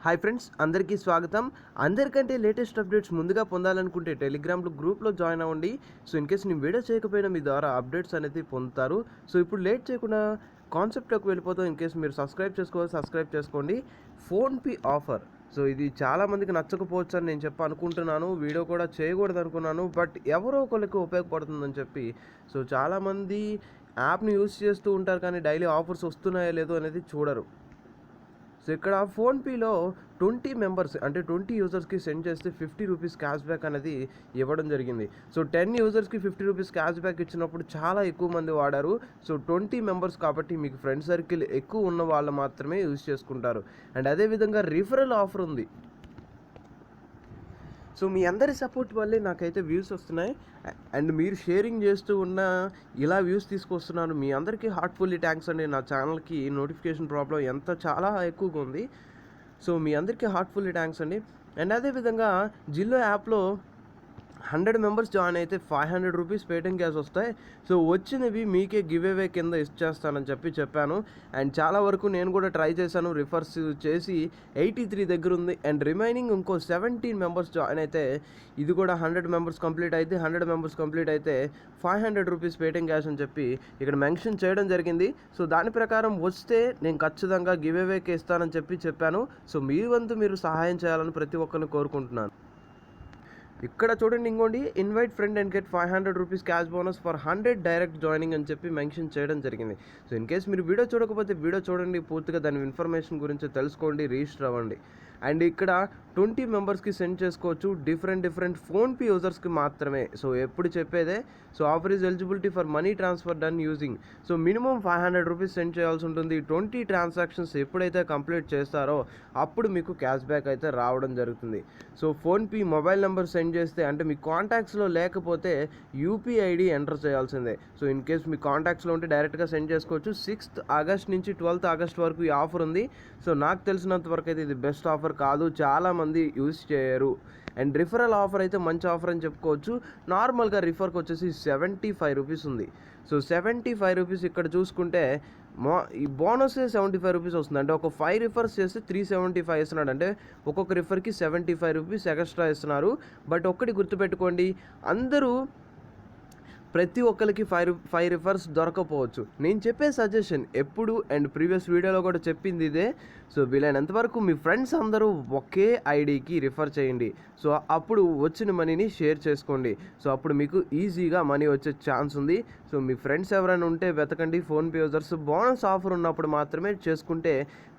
Hi friends, అందరికీ స్వాగతం. అందరికంటే లేటెస్ట్ అప్డేట్స్ ముందుగా పొందాలనుకుంటే టెలిగ్రామ్లో గ్రూప్లో జాయిన్ అవ్వండి. సో ఇన్ కేస్ నేను వీడియో చేయకపోయినా మీ ద్వారా అప్డేట్స్ అనేది పొందుతారు. సో ఇప్పుడు లేట్ చేయకుండా కాన్సెప్ట్లోకి వెళ్ళిపోతాం. ఇన్ కేస్ మీరు సబ్స్క్రైబ్ చేసుకోండి. PhonePe offer. సో ఇది చాలామందికి నచ్చకపోవచ్చు అని నేను అనుకుంటున్నాను. వీడియో కూడా చేయకూడదు అనుకున్నాను, బట్ ఎవరో ఒకరికి ఉపయోగపడుతుందని చెప్పి. సో చాలామంది యాప్ని యూస్ చేస్తూ ఉంటారు, కానీ డైలీ ఆఫర్స్ వస్తున్నాయో లేదో అనేది చూడరు. సో ఇక్కడ ఫోన్పేలో 20 మెంబర్స్ అంటే 20 యూజర్స్కి సెండ్ చేస్తే 50 రూపీస్ క్యాష్ బ్యాక్ అనేది ఇవ్వడం జరిగింది. సో 10 యూజర్స్కి 50 రూపీస్ క్యాష్ బ్యాక్ ఇచ్చినప్పుడు చాలా ఎక్కువ మంది వాడారు. సో 20 మెంబర్స్ కాబట్టి మీకు ఫ్రెండ్ సర్కిల్ ఎక్కువ ఉన్న వాళ్ళు మాత్రమే యూజ్ చేసుకుంటారు. అండ్ అదేవిధంగా రిఫరల్ ఆఫర్ ఉంది. సో మీ అందరి సపోర్ట్ వల్లే నాకైతే వ్యూస్ వస్తున్నాయి. అండ్ మీరు షేరింగ్ చేస్తూ ఉన్న ఇలా వ్యూస్ తీసుకొస్తున్నాను. మీ అందరికీ హార్ట్ఫుల్లీ థ్యాంక్స్ అండి. నా ఛానల్కి నోటిఫికేషన్ ప్రాబ్లం చాలా ఎక్కువగా ఉంది. సో మీ అందరికీ హార్ట్ఫుల్లీ థ్యాంక్స్ అండి. అండ్ అదేవిధంగా జిల్లో యాప్లో 100 మెంబర్స్ జాయిన్ అయితే 500 రూపీస్ పేటిఎం క్యాష్ వస్తాయి. సో వచ్చినవి మీకే గివ్ అవే కింద ఇచ్చేస్తానని చెప్పాను. అండ్ చాలా వరకు నేను కూడా ట్రై చేశాను. రిఫర్స్ చేసి 83 దగ్గర ఉంది. అండ్ రిమైనింగ్ ఇంకో 17 మెంబర్స్ జాయిన్ అయితే ఇది కూడా 100 మెంబర్స్ కంప్లీట్ అయితే 500 రూపీస్ పేటిఎం క్యాష్ అని చెప్పి ఇక్కడ మెన్షన్ చేయడం జరిగింది. సో దాని ప్రకారం వస్తే నేను ఖచ్చితంగా గివ్ అవేకి ఇస్తానని చెప్పాను. సో మీ వంతు మీరు సహాయం చేయాలని ప్రతి ఒక్కరిని కోరుకుంటున్నాను. ఇక్కడ చూడండి, ఇంకోండి, invite friend and get 500 rupees cash bonus for 100 direct joining అని చెప్పి మెన్షన్ చేయడం జరిగింది. సో ఇన్ కేస్ మీరు వీడియో చూడకపోతే వీడియో చూడండి, పూర్తిగా దాని ఇన్ఫర్మేషన్ గురించి తెలుసుకోండి, రిజిస్టర్ అవ్వండి. అండ్ ఇక్కడ 20 మెంబర్స్కి సెండ్ చేసుకోవచ్చు, డిఫరెంట్ ఫోన్పే యూజర్స్కి మాత్రమే. సో ఎప్పుడు చెప్పేదే. So offer is eligibility for money transfer done using. So minimum 500 rupees send చేయాల్సి ఉంటుంది. 20 ట్రాన్సాక్షన్స్ ఎప్పుడైతే కంప్లీట్ చేస్తారో అప్పుడు మీకు క్యాష్ బ్యాక్ అయితే రావడం జరుగుతుంది. So PhonePe mobile number send చేస్తే, అంటే మీ కాంటాక్ట్స్లో లేకపోతే యూపీఐ ఐడి ఎంటర్ చేయాల్సిందే. సో ఇన్ కేస్ మీ కాంటాక్ట్స్లో ఉంటే డైరెక్ట్గా సెండ్ చేసుకోవచ్చు. 6th ఆగస్ట్ నుంచి 12th ఆగస్ట్ వరకు ఈ ఆఫర్ ఉంది. సో నాకు తెలిసినంత వరకు అయితే ఇది బెస్ట్ ఆఫర్ కాదు, చాలామంది యూజ్ చేయరు. అండ్ రిఫరల్ ఆఫర్ అయితే మంచి ఆఫర్ అని చెప్పుకోవచ్చు. నార్మల్గా రిఫర్కి వచ్చేసి 75 రూపీస్ ఉంది. సో 75 రూపీస్ ఇక్కడ చూసుకుంటే ఈ బోనస్ 75 రూపీస్ వస్తుంది. అంటే ఒక 5 రిఫర్స్ చేస్తే 375 ఇస్తున్నాడు. అంటే ఒక్కొక్క రిఫర్కి 75 రూపీస్ ఎక్స్ట్రా ఇస్తున్నారు. బట్ ఒక్కటి గుర్తుపెట్టుకోండి, అందరూ ప్రతి ఒక్కరికి 5 రిఫర్స్ దొరకపోవచ్చు. నేను చెప్పే సజెషన్ ఎప్పుడు అండ్ ప్రీవియస్ వీడియోలో కూడా చెప్పింది ఇదే. సో వీలైనంత వరకు మీ ఫ్రెండ్స్ అందరూ ఒకే ఐడికి రిఫర్ చేయండి. సో అప్పుడు వచ్చిన మనీని షేర్ చేసుకోండి. సో అప్పుడు మీకు ఈజీగా మనీ వచ్చే ఛాన్స్ ఉంది. సో మీ ఫ్రెండ్స్ ఎవరైనా ఉంటే వెతకండి. ఫోన్పే యూజర్స్ బోనస్ ఆఫర్ ఉన్నప్పుడు మాత్రమే చేసుకుంటే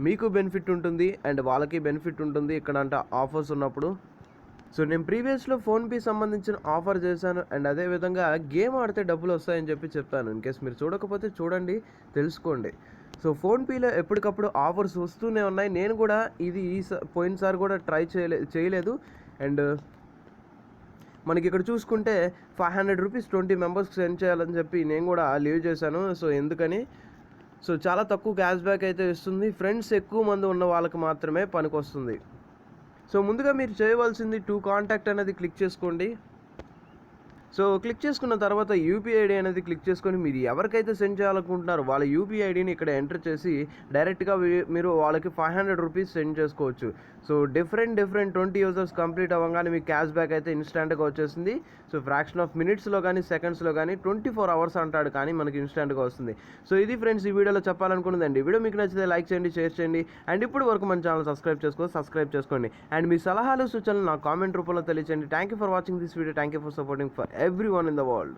మీకు బెనిఫిట్ ఉంటుంది అండ్ వాళ్ళకి బెనిఫిట్ ఉంటుంది ఇక్కడ అంటే ఆఫర్స్ ఉన్నప్పుడు. సో నేను ప్రీవియస్లో ఫోన్పే సంబంధించిన ఆఫర్ చేశాను. అండ్ అదేవిధంగా గేమ్ ఆడితే డబ్బులు వస్తాయని చెప్పాను. ఇన్ కేస్ మీరు చూడకపోతే చూడండి, తెలుసుకోండి. సో ఫోన్పేలో ఎప్పటికప్పుడు ఆఫర్స్ వస్తూనే ఉన్నాయి. నేను కూడా ఇది పోయినసారి కూడా ట్రై చేయలేదు. అండ్ మనకి ఇక్కడ చూసుకుంటే 500 రూపీస్ 20 మెంబర్స్కి సెండ్ చేయాలని చెప్పి నేను కూడా లీవ్ చేశాను. సో ఎందుకని, సో చాలా తక్కువ క్యాష్ బ్యాక్ అయితే ఇస్తుంది. ఫ్రెండ్స్ ఎక్కువ మంది ఉన్న వాళ్ళకి మాత్రమే పనికి వస్తుంది. సో ముందుగా మీరు చేయవలసింది టు కాంటాక్ట్ అనేది క్లిక్ చేసుకోండి. సో క్లిక్ చేసుకున్న తర్వాత యూపీఐ ఐడి అనేది క్లిక్ చేసుకొని మీరు ఎవరికైతే సెండ్ చేయాలనుకుంటున్నారో వాళ్ళ యూపీఐ ఐడిని ఇక్కడ ఎంటర్ చేసి డైరెక్ట్గా మీరు వాళ్ళకి 500 రూపీస్ సెండ్ చేసుకోవచ్చు. సో డిఫరెంట్ 20 యూజర్స్ కంప్లీట్ అవ్వగానే మీకు క్యాష్ బ్యాక్ అయితే ఇన్స్టాంట్గా వచ్చేసింది. సో ఫ్రాక్షన్ ఆఫ్ మినిట్స్లో కానీ సెకండ్స్లో కానీ 24 అవర్స్ అంటాడు, కానీ మనకి ఇన్స్టాంట్గా వస్తుంది. సో ఇది ఫ్రెండ్స్ ఈ వీడియోలో చెప్పాలనుకున్నదండి. వీడియో మీకు నచ్చితే లైక్ చేయండి, షేర్ చేయండి. అండ్ ఇప్పుడు వరకు మన ఛానల్ సబ్స్క్రైబ్ చేసుకోండి. అండ్ మీ సలహాలు సూచనలు నా కామెంట్ రూపంలో తెలియచేయండి. Thank you for watching this video. Thank you for supporting for everyone in the world.